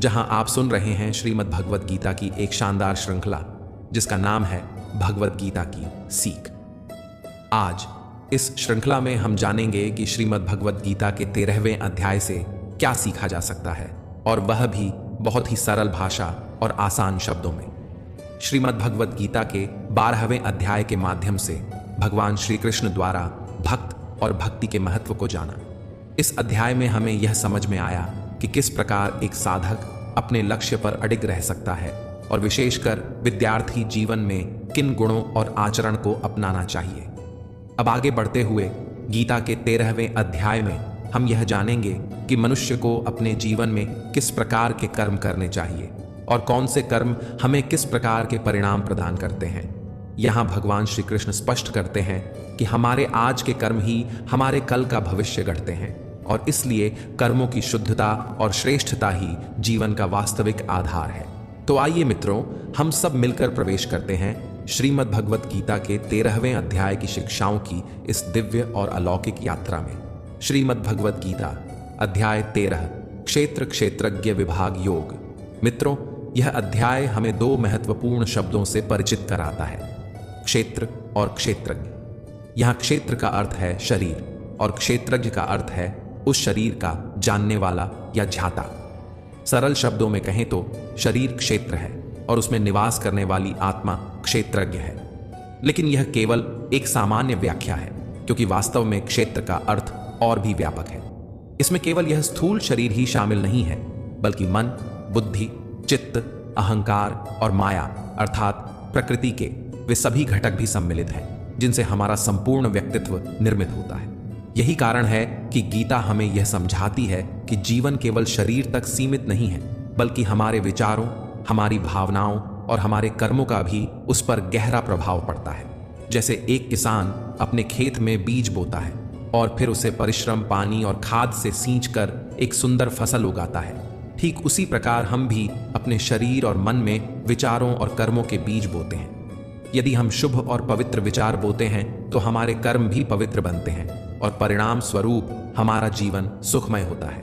जहां आप सुन रहे हैं श्रीमद् भगवद गीता की एक शानदार श्रृंखला जिसका नाम है भगवद गीता की सीख। आज इस श्रृंखला में हम जानेंगे कि श्रीमद् भगवद गीता के 13वें अध्याय से क्या सीखा जा सकता है, और वह भी बहुत ही सरल भाषा और आसान शब्दों में। श्रीमद् भगवद गीता के 12वें अध्याय के माध्यम से भगवान श्री कृष्ण द्वारा भक्त और भक्ति के महत्व को जाना। इस अध्याय में हमें यह समझ में आया कि किस प्रकार एक साधक अपने लक्ष्य पर अडिग रह सकता है, और विशेषकर विद्यार्थी जीवन में किन गुणों और आचरण को अपनाना चाहिए। अब आगे बढ़ते हुए गीता के 13वें अध्याय में हम यह जानेंगे कि मनुष्य को अपने जीवन में किस प्रकार के कर्म करने चाहिए और कौन से कर्म हमें किस प्रकार के परिणाम प्रदान करते हैं। यहाँ भगवान श्री कृष्ण स्पष्ट करते हैं कि हमारे आज के कर्म ही हमारे कल का भविष्य गढ़ते हैं, और इसलिए कर्मों की शुद्धता और श्रेष्ठता ही जीवन का वास्तविक आधार है। तो आइए मित्रों, हम सब मिलकर प्रवेश करते हैं श्रीमद् भगवद गीता के 13वें अध्याय की शिक्षाओं की इस दिव्य और अलौकिक यात्रा में। श्रीमद् भगवद गीता अध्याय 13 क्षेत्र क्षेत्रज्ञ विभाग योग। मित्रों, यह अध्याय हमें दो महत्वपूर्ण शब्दों से परिचित कराता है, क्षेत्र और क्षेत्रज्ञ। यहाँ क्षेत्र का अर्थ है शरीर और क्षेत्रज्ञ का अर्थ है उस शरीर का जानने वाला या ध्याता। सरल शब्दों में कहें तो शरीर क्षेत्र है और उसमें निवास करने वाली आत्मा क्षेत्रज्ञ है। लेकिन यह केवल एक सामान्य व्याख्या है, क्योंकि वास्तव में क्षेत्र का अर्थ और भी व्यापक है। इसमें केवल यह स्थूल शरीर ही शामिल नहीं है, बल्कि मन, बुद्धि, चित्त, अहंकार और माया अर्थात प्रकृति के वे सभी घटक भी सम्मिलित हैं, जिनसे हमारा संपूर्ण व्यक्तित्व निर्मित होता है। यही कारण है कि गीता हमें यह समझाती है कि जीवन केवल शरीर तक सीमित नहीं है, बल्कि हमारे विचारों, हमारी भावनाओं और हमारे कर्मों का भी उस पर गहरा प्रभाव पड़ता है। जैसे एक किसान अपने खेत में बीज बोता है और फिर उसे परिश्रम, पानी और खाद से सींचकर एक सुंदर फसल उगाता है, ठीक उसी प्रकार हम भी अपने शरीर और मन में विचारों और कर्मों के बीज बोते हैं। यदि हम शुभ और पवित्र विचार बोते हैं तो हमारे कर्म भी पवित्र बनते हैं और परिणाम स्वरूप हमारा जीवन सुखमय होता है।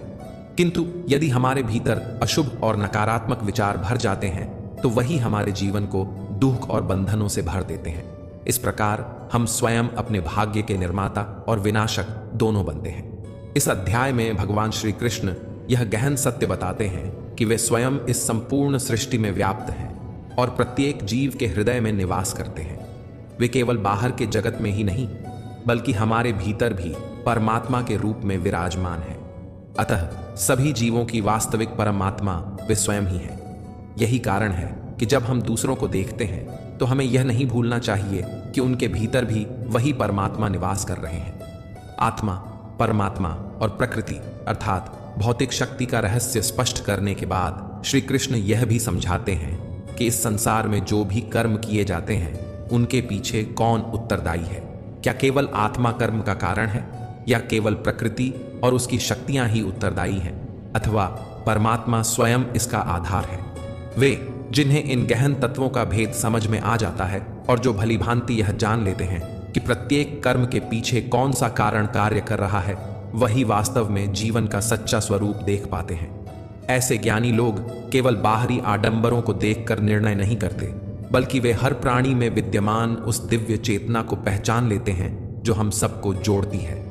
किंतु यदि हमारे भीतर अशुभ और नकारात्मक विचार भर जाते हैं तो वही हमारे जीवन को दुख और बंधनों से भर देते हैं। इस प्रकार हम स्वयं अपने भाग्य के निर्माता और विनाशक दोनों बनते हैं। इस अध्याय में भगवान श्री कृष्ण यह गहन सत्य बताते हैं कि वे स्वयं इस संपूर्ण सृष्टि में व्याप्त हैं और प्रत्येक जीव के हृदय में निवास करते हैं। वे केवल बाहर के जगत में ही नहीं, बल्कि हमारे भीतर भी परमात्मा के रूप में विराजमान है। अतः सभी जीवों की वास्तविक परमात्मा वे स्वयं ही हैं। यही कारण है कि जब हम दूसरों को देखते हैं तो हमें यह नहीं भूलना चाहिए कि उनके भीतर भी वही परमात्मा निवास कर रहे हैं। आत्मा, परमात्मा और प्रकृति अर्थात भौतिक शक्ति का रहस्य स्पष्ट करने के बाद श्री कृष्ण यह भी समझाते हैं कि इस संसार में जो भी कर्म किए जाते हैं उनके पीछे कौन उत्तरदायी है। क्या केवल आत्मा कर्म का कारण है, या केवल प्रकृति और उसकी शक्तियां ही उत्तरदायी हैं, अथवा परमात्मा स्वयं इसका आधार है। वे जिन्हें इन गहन तत्वों का भेद समझ में आ जाता है और जो भली भांति यह जान लेते हैं कि प्रत्येक कर्म के पीछे कौन सा कारण कार्य कर रहा है, वही वास्तव में जीवन का सच्चा स्वरूप देख पाते हैं। ऐसे ज्ञानी लोग केवल बाहरी आडंबरों को देखकर निर्णय नहीं करते, बल्कि वे हर प्राणी में विद्यमान उस दिव्य चेतना को पहचान लेते हैं जो हम सबको जोड़ती है।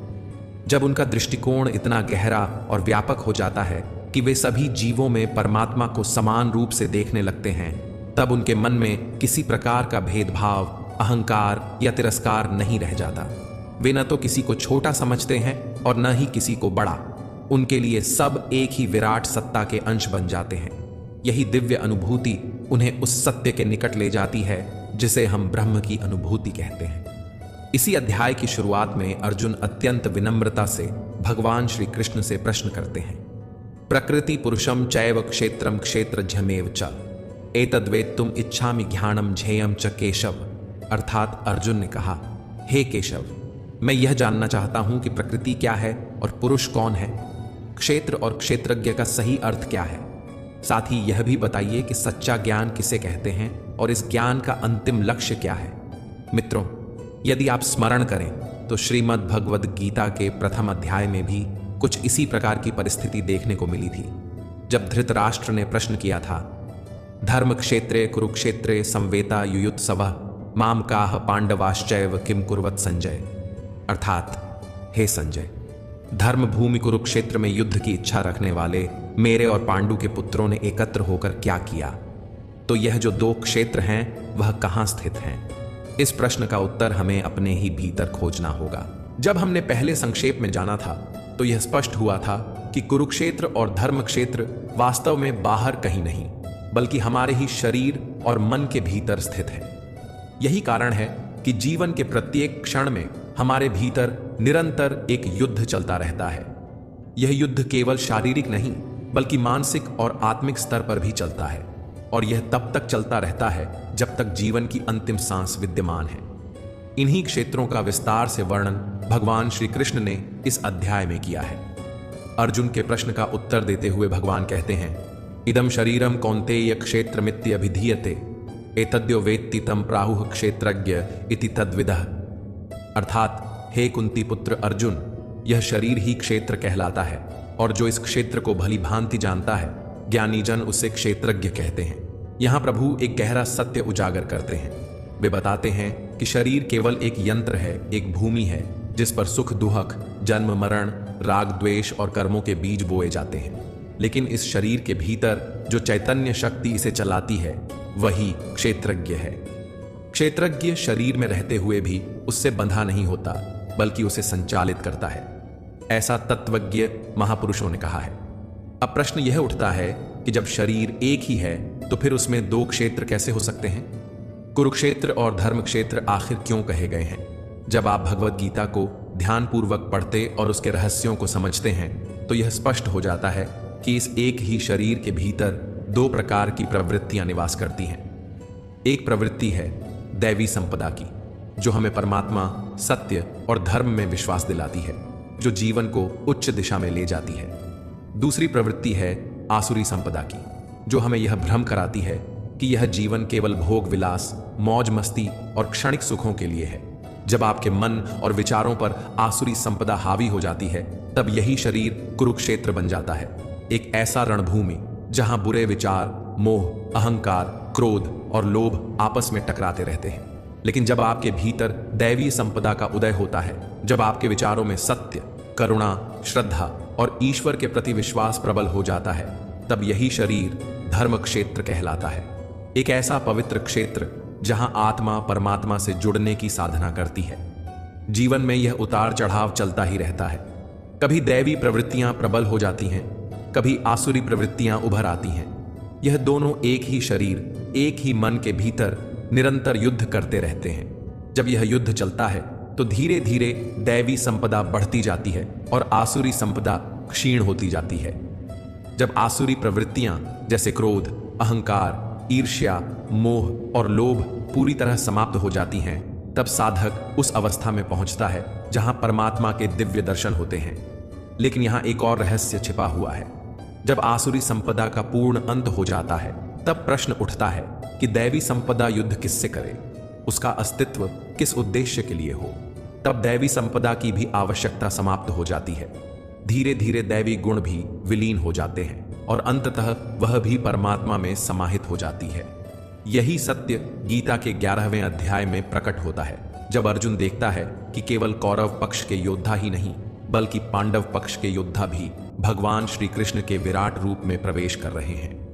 जब उनका दृष्टिकोण इतना गहरा और व्यापक हो जाता है कि वे सभी जीवों में परमात्मा को समान रूप से देखने लगते हैं, तब उनके मन में किसी प्रकार का भेदभाव, अहंकार या तिरस्कार नहीं रह जाता। वे न तो किसी को छोटा समझते हैं और न ही किसी को बड़ा। उनके लिए सब एक ही विराट सत्ता के अंश बन जाते हैं। यही दिव्य अनुभूति उन्हें उस सत्य के निकट ले जाती है जिसे हम ब्रह्म की अनुभूति कहते हैं। इसी अध्याय की शुरुआत में अर्जुन अत्यंत विनम्रता से भगवान श्री कृष्ण से प्रश्न करते हैं, प्रकृति पुरुषम चैव क्षेत्रम क्षेत्रज्ञमेव च एतद्वेत्तुम इच्छामि ज्ञानम झेयम च केशव। अर्थात अर्जुन ने कहा, हे केशव, मैं यह जानना चाहता हूं कि प्रकृति क्या है और पुरुष कौन है, क्षेत्र और क्षेत्रज्ञ का सही अर्थ क्या है। साथ ही यह भी बताइए कि सच्चा ज्ञान किसे कहते हैं और इस ज्ञान का अंतिम लक्ष्य क्या है। मित्रों, यदि आप स्मरण करें तो श्रीमद् भगवद गीता के प्रथम अध्याय में भी कुछ इसी प्रकार की परिस्थिति देखने को मिली थी। जब धृतराष्ट्र ने प्रश्न किया था, धर्म क्षेत्रे कुरुक्षेत्रे संवेता युयुत्सवः माम काह पांडवाश्चैव किम कुर्वत संजय। अर्थात, हे संजय, धर्म भूमि कुरुक्षेत्र में युद्ध की इच्छा रखने वाले मेरे और पांडु के पुत्रों ने एकत्र होकर क्या किया? तो यह जो दो क्षेत्र हैं वह कहां स्थित हैं? इस प्रश्न का उत्तर हमें अपने ही भीतर खोजना होगा। जब हमने पहले संक्षेप में जाना था तो यह स्पष्ट हुआ था कि कुरुक्षेत्र और धर्म क्षेत्र वास्तव में बाहर कहीं नहीं बल्कि हमारे ही शरीर और मन के भीतर स्थित है। यही कारण है कि जीवन के प्रत्येक क्षण में हमारे भीतर निरंतर एक युद्ध चलता रहता है। यह युद्ध केवल शारीरिक नहीं बल्कि मानसिक और आत्मिक स्तर पर भी चलता है, और यह तब तक चलता रहता है जब तक जीवन की अंतिम सांस विद्यमान है। इन्हीं क्षेत्रों का विस्तार से वर्णन भगवान श्री कृष्ण ने इस अध्याय में किया है। अर्जुन के प्रश्न का उत्तर देते हुए भगवान कहते हैं, इदम शरीरम कौन्तेय क्षेत्रमित्यभिधीयते एतद्यो वेत्ति तम प्राहुः क्षेत्रज्ञ इति तद्विदः। अर्थात, हे कुंती पुत्र अर्जुन, यह शरीर ही क्षेत्र कहलाता है, और जो इस क्षेत्र को भली भांति जानता है ज्ञानी जन उसे क्षेत्रज्ञ कहते हैं। यहां प्रभु एक गहरा सत्य उजागर करते हैं। वे बताते हैं कि शरीर केवल एक यंत्र है, एक भूमि है जिस पर सुख दुख, जन्म मरण, राग द्वेष और कर्मों के बीज बोए जाते हैं। लेकिन इस शरीर के भीतर जो चैतन्य शक्ति इसे चलाती है वही क्षेत्रज्ञ है। क्षेत्रज्ञ शरीर में रहते हुए भी उससे बंधा नहीं होता बल्कि उसे संचालित करता है, ऐसा तत्वज्ञ महापुरुषों ने कहा है। अब प्रश्न यह उठता है कि जब शरीर एक ही है तो फिर उसमें दो क्षेत्र कैसे हो सकते हैं? कुरुक्षेत्र और धर्म क्षेत्र आखिर क्यों कहे गए हैं? जब आप भगवत गीता को ध्यानपूर्वक पढ़ते और उसके रहस्यों को समझते हैं तो यह स्पष्ट हो जाता है कि इस एक ही शरीर के भीतर दो प्रकार की प्रवृत्तियां निवास करती हैं। एक प्रवृत्ति है दैवी संपदा की, जो हमें परमात्मा, सत्य और धर्म में विश्वास दिलाती है, जो जीवन को उच्च दिशा में ले जाती है। दूसरी प्रवृत्ति है आसुरी संपदा की, जो हमें यह भ्रम कराती है कि यह जीवन केवल भोग विलास, मौज मस्ती और क्षणिक सुखों के लिए है। जब आपके मन और विचारों पर आसुरी संपदा हावी हो जाती है तब यही शरीर कुरुक्षेत्र बन जाता है, एक ऐसा रणभूमि जहां बुरे विचार, मोह, अहंकार, क्रोध और लोभ आपस में टकराते रहते हैं। लेकिन जब आपके भीतर दैवी संपदा का उदय होता है, जब आपके विचारों में सत्य, करुणा, श्रद्धा और ईश्वर के प्रति विश्वास प्रबल हो जाता है, तब यही शरीर धर्म क्षेत्र कहलाता है। एक ऐसा पवित्र क्षेत्र जहां आत्मा परमात्मा से जुड़ने की साधना करती है। जीवन में यह उतार चढ़ाव चलता ही रहता है। कभी दैवी प्रवृत्तियां प्रबल हो जाती हैं, कभी आसुरी प्रवृत्तियां उभर आती हैं। यह दोनों एक ही शरीर, एक ही मन के भीतर निरंतर युद्ध करते रहते हैं। जब यह युद्ध चलता है तो धीरे धीरे दैवी संपदा बढ़ती जाती है और आसुरी संपदा क्षीण होती जाती है। जब आसुरी प्रवृत्तियां जैसे क्रोध, अहंकार, ईर्ष्या, मोह और लोभ पूरी तरह समाप्त हो जाती हैं, तब साधक उस अवस्था में पहुंचता है जहां परमात्मा के दिव्य दर्शन होते हैं। लेकिन यहां एक और रहस्य छिपा हुआ है। जब आसुरी संपदा का पूर्ण अंत हो जाता है तब प्रश्न उठता है कि दैवी संपदा युद्ध किससे करे, उसका अस्तित्व किस उद्देश्य के लिए हो। तब दैवी संपदा की भी आवश्यकता समाप्त हो जाती है। धीरे धीरे दैवी गुण भी विलीन हो जाते हैं और अंततः वह भी परमात्मा में समाहित हो जाती है। यही सत्य गीता के 11वें अध्याय में प्रकट होता है, जब अर्जुन देखता है कि केवल कौरव पक्ष के योद्धा ही नहीं बल्कि पांडव पक्ष के योद्धा भी भगवान श्री कृष्ण के विराट रूप में प्रवेश कर रहे हैं।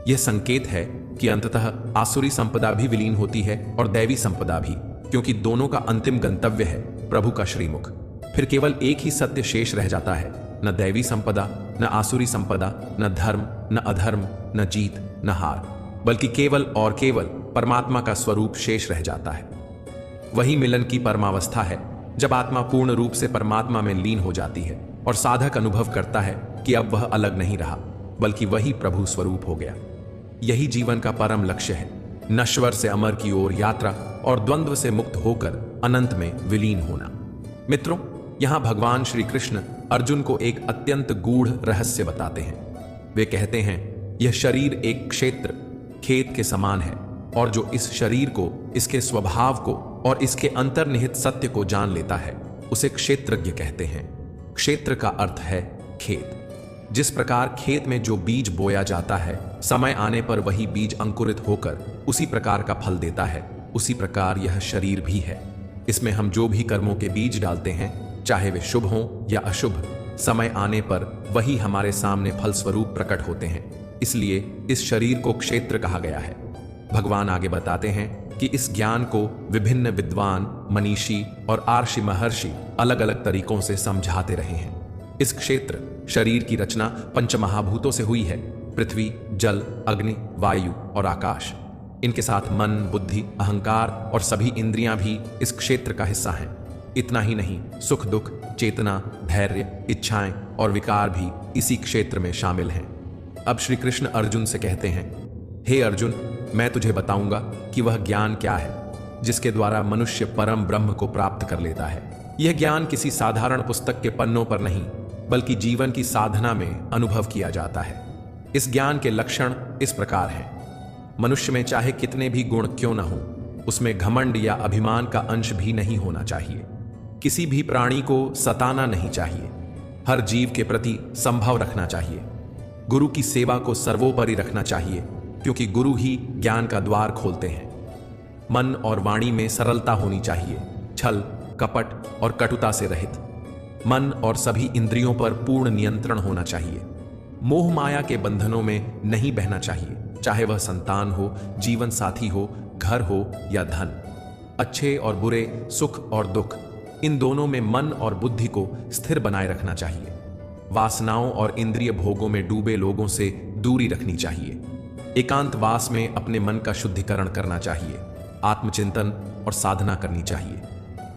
यह संकेत है कि अंततः आसुरी संपदा भी विलीन होती है और दैवी संपदा भी, क्योंकि दोनों का अंतिम गंतव्य है प्रभु का श्रीमुख। फिर केवल एक ही सत्य शेष रह जाता है, न दैवी संपदा, न आसुरी संपदा, न धर्म, न अधर्म, न जीत, न हार, बल्कि केवल और केवल परमात्मा का स्वरूप शेष रह जाता है। वही मिलन की परमावस्था है, जब आत्मा पूर्ण रूप से परमात्मा में लीन हो जाती है और साधक अनुभव करता है कि अब वह अलग नहीं रहा बल्कि वही प्रभु स्वरूप हो गया। यही जीवन का परम लक्ष्य है, नश्वर से अमर की ओर यात्रा और द्वंद्व से मुक्त होकर अनंत में विलीन होना। मित्रों, यहां भगवान श्री कृष्ण अर्जुन को एक अत्यंत गूढ़ रहस्य बताते हैं। वे कहते हैं, यह शरीर एक क्षेत्र, खेत के समान है, और जो इस शरीर को, इसके स्वभाव को और इसके अंतर्निहित सत्य को जान लेता है उसे क्षेत्रज्ञ कहते हैं। क्षेत्र का अर्थ है खेत। जिस प्रकार खेत में जो बीज बोया जाता है, समय आने पर वही बीज अंकुरित होकर उसी प्रकार का फल देता है, उसी प्रकार यह शरीर भी है। इसमें हम जो भी कर्मों के बीज डालते हैं, चाहे वे शुभ हों या अशुभ, समय आने पर वही हमारे सामने फल स्वरूप प्रकट होते हैं। इसलिए इस शरीर को क्षेत्र कहा गया है। भगवान आगे बताते हैं कि इस ज्ञान को विभिन्न विद्वान, मनीषी और आर्षि महर्षि अलग अलग तरीकों से समझाते रहे हैं। इस क्षेत्र शरीर की रचना पंचमहाभूतों से हुई है: पृथ्वी, जल, अग्नि, वायु और आकाश। इनके साथ मन, बुद्धि, अहंकार और सभी इंद्रियां भी इस क्षेत्र का हिस्सा हैं। इतना ही नहीं, सुख दुख, चेतना, धैर्य, इच्छाएं और विकार भी इसी क्षेत्र में शामिल हैं। अब श्री कृष्ण अर्जुन से कहते हैं, हे अर्जुन, मैं तुझे बताऊंगा कि वह ज्ञान क्या है जिसके द्वारा मनुष्य परम ब्रह्म को प्राप्त कर लेता है। यह ज्ञान किसी साधारण पुस्तक के पन्नों पर नहीं, बल्कि जीवन की साधना में अनुभव किया जाता है। इस ज्ञान के लक्षण इस प्रकार हैं। मनुष्य में चाहे कितने भी गुण क्यों न हो, उसमें घमंड या अभिमान का अंश भी नहीं होना चाहिए। किसी भी प्राणी को सताना नहीं चाहिए। हर जीव के प्रति संभव रखना चाहिए। गुरु की सेवा को सर्वोपरि रखना चाहिए, क्योंकि गुरु ही ज्ञान का द्वार खोलते हैं। मन और वाणी में सरलता होनी चाहिए, छल, कपट और कटुता से रहित। मन और सभी इंद्रियों पर पूर्ण नियंत्रण होना चाहिए। मोह माया के बंधनों में नहीं बहना चाहिए, चाहे वह संतान हो, जीवन साथी हो, घर हो या धन। अच्छे और बुरे, सुख और दुख, इन दोनों में मन और बुद्धि को स्थिर बनाए रखना चाहिए। वासनाओं और इंद्रिय भोगों में डूबे लोगों से दूरी रखनी चाहिए। एकांतवास में अपने मन का शुद्धिकरण करना चाहिए। आत्मचिंतन और साधना करनी चाहिए।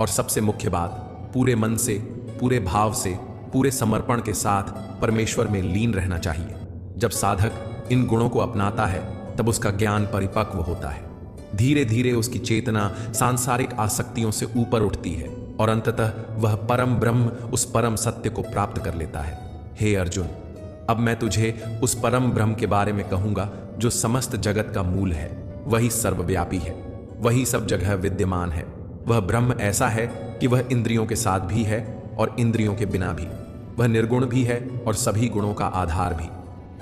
और सबसे मुख्य बात, पूरे मन से, पूरे भाव से, पूरे समर्पण के साथ परमेश्वर में लीन रहना चाहिए। जब साधक इन गुणों को अपनाता है, तब उसका ज्ञान परिपक्व होता है। धीरे धीरे उसकी चेतना सांसारिक आसक्तियों से ऊपर उठती है और अंततः वह परम ब्रह्म, उस परम सत्य को प्राप्त कर लेता है। हे अर्जुन, अब मैं तुझे उस परम ब्रह्म के बारे में कहूंगा जो समस्त जगत का मूल है। वही सर्वव्यापी है, वही सब जगह विद्यमान है। वह ब्रह्म ऐसा है कि वह इंद्रियों के साथ भी है और इंद्रियों के बिना भी। वह निर्गुण भी है और सभी गुणों का आधार भी।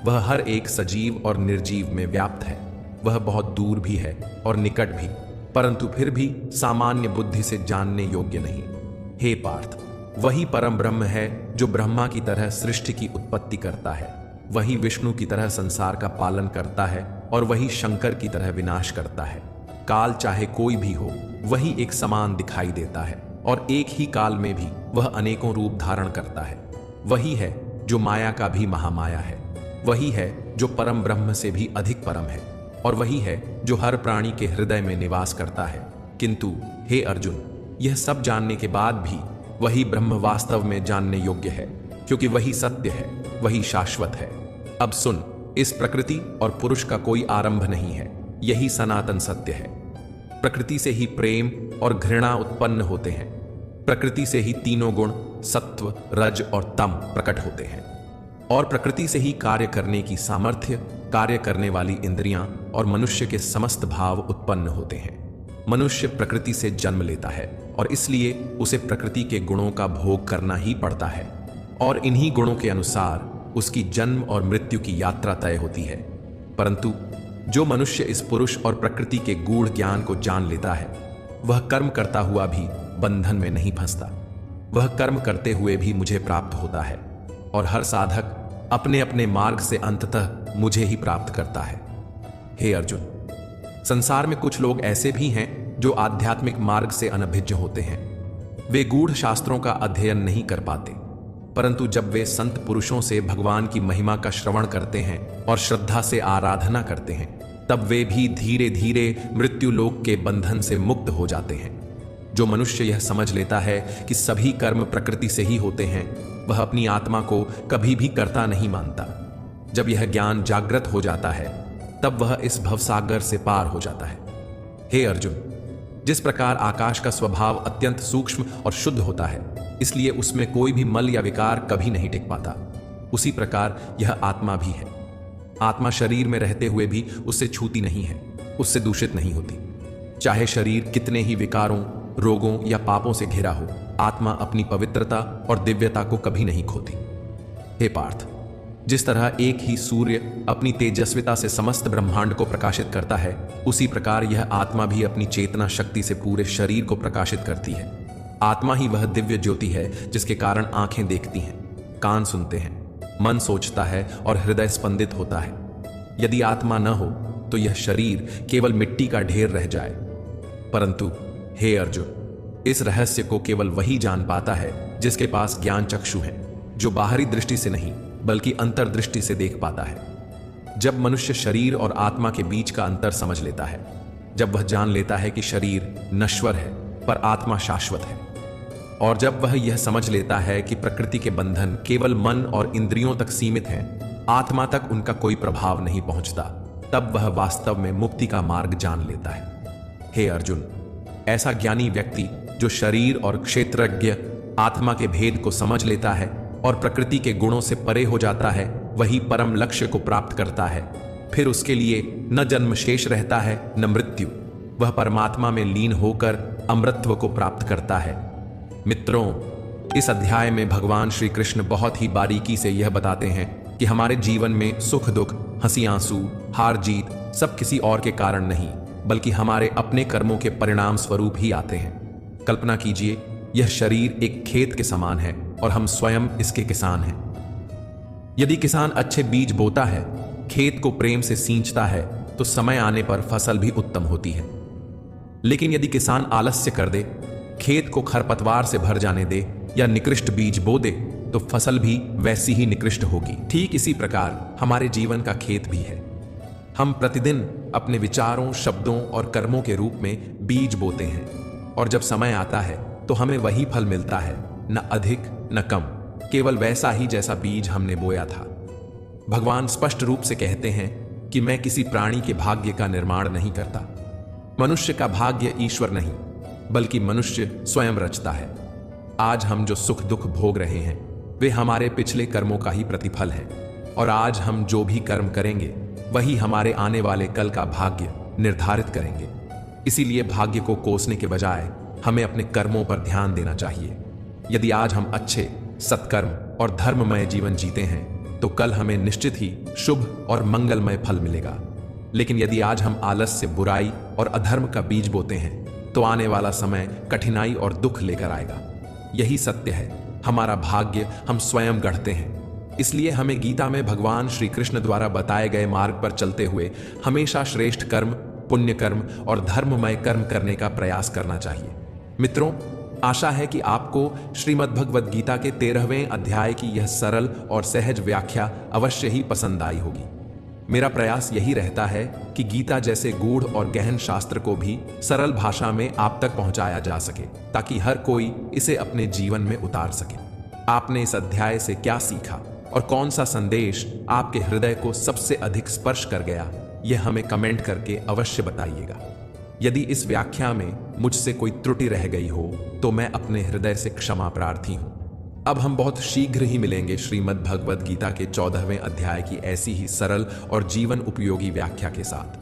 वह हर एक सजीव और निर्जीव में व्याप्त है। वह बहुत दूर भी है और निकट भी, परंतु फिर भी सामान्य बुद्धि से जानने योग्य नहीं। हे पार्थ, वही परम ब्रह्म है जो ब्रह्मा की तरह सृष्टि की उत्पत्ति करता है। वही विष्णु की तरह संसार का पालन करता है और वही शंकर की तरह विनाश करता है। काल चाहे कोई भी हो, वही एक समान दिखाई देता है और एक ही काल में भी वह अनेकों रूप धारण करता है। वही है जो माया का भी महामाया है। वही है जो परम ब्रह्म से भी अधिक परम है और वही है जो हर प्राणी के हृदय में निवास करता है। किंतु हे अर्जुन, यह सब जानने के बाद भी वही ब्रह्म वास्तव में जानने योग्य है, क्योंकि वही सत्य है, वही शाश्वत है। अब सुन, इस प्रकृति और पुरुष का कोई आरंभ नहीं है। यही सनातन सत्य है। प्रकृति से ही प्रेम और घृणा उत्पन्न होते हैं। प्रकृति से ही तीनों गुण सत्व, रज और तम प्रकट होते हैं और प्रकृति से ही कार्य करने की सामर्थ्य, कार्य करने वाली इंद्रियां और मनुष्य के समस्त भाव उत्पन्न होते हैं। मनुष्य प्रकृति से जन्म लेता है और इसलिए उसे प्रकृति के गुणों का भोग करना ही पड़ता है और इन्हीं गुणों के अनुसार उसकी जन्म और मृत्यु की यात्रा तय होती है। परंतु जो मनुष्य इस पुरुष और प्रकृति के गूढ़ ज्ञान को जान लेता है, वह कर्म करता हुआ भी बंधन में नहीं फंसता। वह कर्म करते हुए भी मुझे प्राप्त होता है और हर साधक अपने अपने मार्ग से अंततः मुझे ही प्राप्त करता है। हे अर्जुन, संसार में कुछ लोग ऐसे भी हैं जो आध्यात्मिक मार्ग से अनभिज्ञ होते हैं। वे गूढ़ शास्त्रों का अध्ययन नहीं कर पाते, परंतु जब वे संत पुरुषों से भगवान की महिमा का श्रवण करते हैं और श्रद्धा से आराधना करते हैं, तब वे भी धीरे धीरे मृत्यु लोक के बंधन से मुक्त हो जाते हैं। जो मनुष्य यह समझ लेता है कि सभी कर्म प्रकृति से ही होते हैं, वह अपनी आत्मा को कभी भी कर्ता नहीं मानता। जब यह ज्ञान जागृत हो जाता है, तब वह इस भवसागर से पार हो जाता है। हे अर्जुन, जिस प्रकार आकाश का स्वभाव अत्यंत सूक्ष्म और शुद्ध होता है, इसलिए उसमें कोई भी मल या विकार कभी नहीं टिक पाता, उसी प्रकार यह आत्मा भी है। आत्मा शरीर में रहते हुए भी उससे छूती नहीं है, उससे दूषित नहीं होती। चाहे शरीर कितने ही विकारों, रोगों या पापों से घिरा हो, आत्मा अपनी पवित्रता और दिव्यता को कभी नहीं खोती। हे पार्थ, जिस तरह एक ही सूर्य अपनी तेजस्विता से समस्त ब्रह्मांड को प्रकाशित करता है, उसी प्रकार यह आत्मा भी अपनी चेतना शक्ति से पूरे शरीर को प्रकाशित करती है। आत्मा ही वह दिव्य ज्योति है जिसके कारण आंखें देखती हैं, कान सुनते हैं, मन सोचता है और हृदय स्पंदित होता है। यदि आत्मा न हो तो यह शरीर केवल मिट्टी का ढेर रह जाए। परंतु हे अर्जुन, इस रहस्य को केवल वही जान पाता है जिसके पास ज्ञान चक्षु है, जो बाहरी दृष्टि से नहीं बल्कि अंतर्दृष्टि से देख पाता है। जब मनुष्य शरीर और आत्मा के बीच का अंतर समझ लेता है, जब वह जान लेता है कि शरीर नश्वर है पर आत्मा शाश्वत है, और जब वह यह समझ लेता है कि प्रकृति के बंधन केवल मन और इंद्रियों तक सीमित हैं, आत्मा तक उनका कोई प्रभाव नहीं पहुंचता, तब वह वास्तव में मुक्ति का मार्ग जान लेता है। हे अर्जुन, ऐसा ज्ञानी व्यक्ति जो शरीर और क्षेत्रज्ञ आत्मा के भेद को समझ लेता है और प्रकृति के गुणों से परे हो जाता है, वही परम लक्ष्य को प्राप्त करता है। फिर उसके लिए न जन्म शेष रहता है न मृत्यु। वह परमात्मा में लीन होकर अमृतत्व को प्राप्त करता है। मित्रों, इस अध्याय में भगवान श्री कृष्ण बहुत ही बारीकी से यह बताते हैं कि हमारे जीवन में सुख दुख, हंसी आंसू, हार जीत सब किसी और के कारण नहीं बल्कि हमारे अपने कर्मों के परिणाम स्वरूप ही आते हैं। कल्पना कीजिए, यह शरीर एक खेत के समान है और हम स्वयं इसके किसान हैं। यदि किसान अच्छे बीज बोता है, खेत को प्रेम से सींचता है, तो समय आने पर फसल भी उत्तम होती है। लेकिन यदि किसान आलस्य कर दे, खेत को खरपतवार से भर जाने दे या निकृष्ट बीज बो दे, तो फसल भी वैसी ही निकृष्ट होगी। ठीक इसी प्रकार हमारे जीवन का खेत भी है। हम प्रतिदिन अपने विचारों, शब्दों और कर्मों के रूप में बीज बोते हैं, और जब समय आता है तो हमें वही फल मिलता है, न अधिक न कम, केवल वैसा ही जैसा बीज हमने बोया था। भगवान स्पष्ट रूप से कहते हैं कि मैं किसी प्राणी के भाग्य का निर्माण नहीं करता। मनुष्य का भाग्य ईश्वर नहीं बल्कि मनुष्य स्वयं रचता है। आज हम जो सुख दुख भोग रहे हैं वे हमारे पिछले कर्मों का ही प्रतिफल है, और आज हम जो भी कर्म करेंगे वही हमारे आने वाले कल का भाग्य निर्धारित करेंगे। इसीलिए भाग्य को कोसने के बजाय हमें अपने कर्मों पर ध्यान देना चाहिए। यदि आज हम अच्छे, सत्कर्म और धर्ममय जीवन जीते हैं तो कल हमें निश्चित ही शुभ और मंगलमय फल मिलेगा। लेकिन यदि आज हम आलस्य, बुराई और अधर्म का बीज बोते हैं तो आने वाला समय कठिनाई और दुख लेकर आएगा। यही सत्य है, हमारा भाग्य हम स्वयं गढ़ते हैं। इसलिए हमें गीता में भगवान श्री कृष्ण द्वारा बताए गए मार्ग पर चलते हुए हमेशा श्रेष्ठ कर्म, पुण्य कर्म और धर्ममय कर्म करने का प्रयास करना चाहिए। मित्रों, आशा है कि आपको श्रीमद् भगवद गीता के 13वें अध्याय की यह सरल और सहज व्याख्या अवश्य ही पसंद आई होगी। मेरा प्रयास यही रहता है कि गीता जैसे गूढ़ और गहन शास्त्र को भी सरल भाषा में आप तक पहुंचाया जा सके, ताकि हर कोई इसे अपने जीवन में उतार सके। आपने इस अध्याय से क्या सीखा और कौन सा संदेश आपके हृदय को सबसे अधिक स्पर्श कर गया, यह हमें कमेंट करके अवश्य बताइएगा। यदि इस व्याख्या में मुझसे कोई त्रुटि रह गई हो तो मैं अपने हृदय से क्षमा प्रार्थी हूं। अब हम बहुत शीघ्र ही मिलेंगे श्रीमद् भगवद गीता के 14वें अध्याय की ऐसी ही सरल और जीवन उपयोगी व्याख्या के साथ।